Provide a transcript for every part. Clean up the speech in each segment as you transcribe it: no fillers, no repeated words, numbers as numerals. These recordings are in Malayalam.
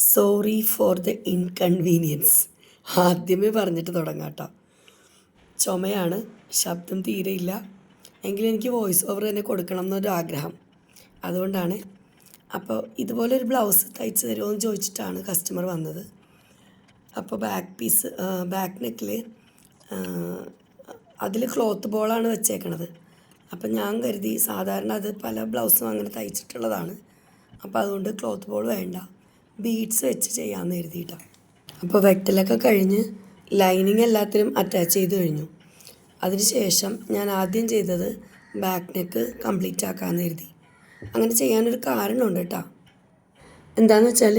Sorry for the inconvenience. ആദ്യമേ പറഞ്ഞിട്ട് തുടങ്ങാം കേട്ടോ. ചുമയാണ്, ശബ്ദം തീരെയില്ല. എങ്കിലും എനിക്ക് വോയിസ് ഓവർ തന്നെ കൊടുക്കണം എന്നൊരു ആഗ്രഹം. അതുകൊണ്ടാണ്. അപ്പോൾ ഇതുപോലൊരു ബ്ലൗസ് തയ്ച്ച് തരുമോ എന്ന് ചോദിച്ചിട്ടാണ് കസ്റ്റമർ വന്നത്. അപ്പോൾ ബാക്ക് നെക്കിൽ അതിൽ ക്ലോത്ത് ബോളാണ് വെച്ചേക്കണത്. അപ്പം ഞാൻ കരുതി സാധാരണ അത് പല ബ്ലൗസും അങ്ങനെ തയ്ച്ചിട്ടുള്ളതാണ്. അപ്പോൾ അതുകൊണ്ട് ക്ലോത്ത് ബോൾ വേണ്ട, ബീഡ്സ് വെച്ച് ചെയ്യാമെന്ന് കരുതിയിട്ടാണ്. അപ്പോൾ വെട്ടലൊക്കെ കഴിഞ്ഞ് ലൈനിങ് എല്ലാത്തിനും അറ്റാച്ച് ചെയ്ത് കഴിഞ്ഞു. അതിനുശേഷം ഞാൻ ആദ്യം ചെയ്തത് ബാക്ക് നെക്ക് കംപ്ലീറ്റ് ആക്കാമെന്ന് കരുതി. അങ്ങനെ ചെയ്യാനൊരു കാരണമുണ്ട് കേട്ടോ. എന്താണെന്ന് വെച്ചാൽ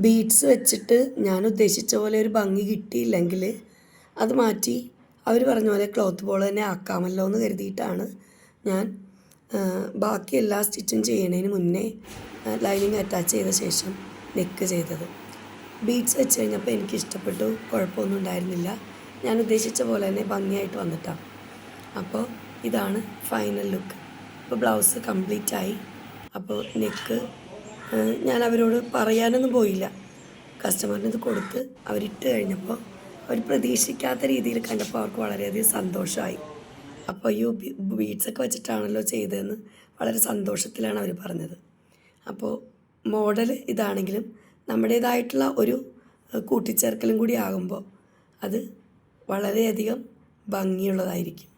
ബീഡ്സ് വെച്ചിട്ട് ഞാൻ ഉദ്ദേശിച്ച പോലെ ഒരു ഭംഗി കിട്ടിയില്ലെങ്കിൽ അത് മാറ്റി അവർ പറഞ്ഞ പോലെ ക്ലോത്ത് ബോൾ തന്നെ ആക്കാമല്ലോ എന്ന് കരുതിയിട്ടാണ് ഞാൻ ബാക്കി എല്ലാ സ്റ്റിച്ചും ചെയ്യണതിന് മുന്നേ ലൈനിങ് അറ്റാച്ച് ചെയ്ത ശേഷം നെക്ക് ചെയ്തത്. ബീഡ്സ് വെച്ച് കഴിഞ്ഞപ്പോൾ എനിക്ക് ഇഷ്ടപ്പെട്ടു, കുഴപ്പമൊന്നും ഉണ്ടായിരുന്നില്ല. ഞാൻ ഉദ്ദേശിച്ച പോലെ തന്നെ ഭംഗിയായിട്ട് വന്നിട്ടാണ്. അപ്പോൾ ഇതാണ് ഫൈനൽ ലുക്ക്. ഇപ്പോൾ ബ്ലൗസ് കംപ്ലീറ്റ് ആയി. അപ്പോൾ നെക്ക് ഞാൻ അവരോട് പറയാനൊന്നും പോയില്ല. കസ്റ്റമറിന് ഇത് കൊടുത്ത് അവരിട്ട് കഴിഞ്ഞപ്പോൾ അവർ പ്രതീക്ഷിക്കാത്ത രീതിയിൽ കണ്ടപ്പോൾ അവർക്ക് വളരെയധികം സന്തോഷമായി. അപ്പോൾ ബീഡ്സൊക്കെ വെച്ചിട്ടാണല്ലോ ചെയ്തതെന്ന് വളരെ സന്തോഷത്തിലാണ് അവർ പറഞ്ഞത്. അപ്പോൾ മോഡൽ ഇതാണെങ്കിലും നമ്മുടേതായിട്ടുള്ള ഒരു കൂട്ടിച്ചേർക്കലും കൂടി ആകുമ്പോൾ അത് വളരെയധികം ഭംഗിയുള്ളതായിരിക്കും.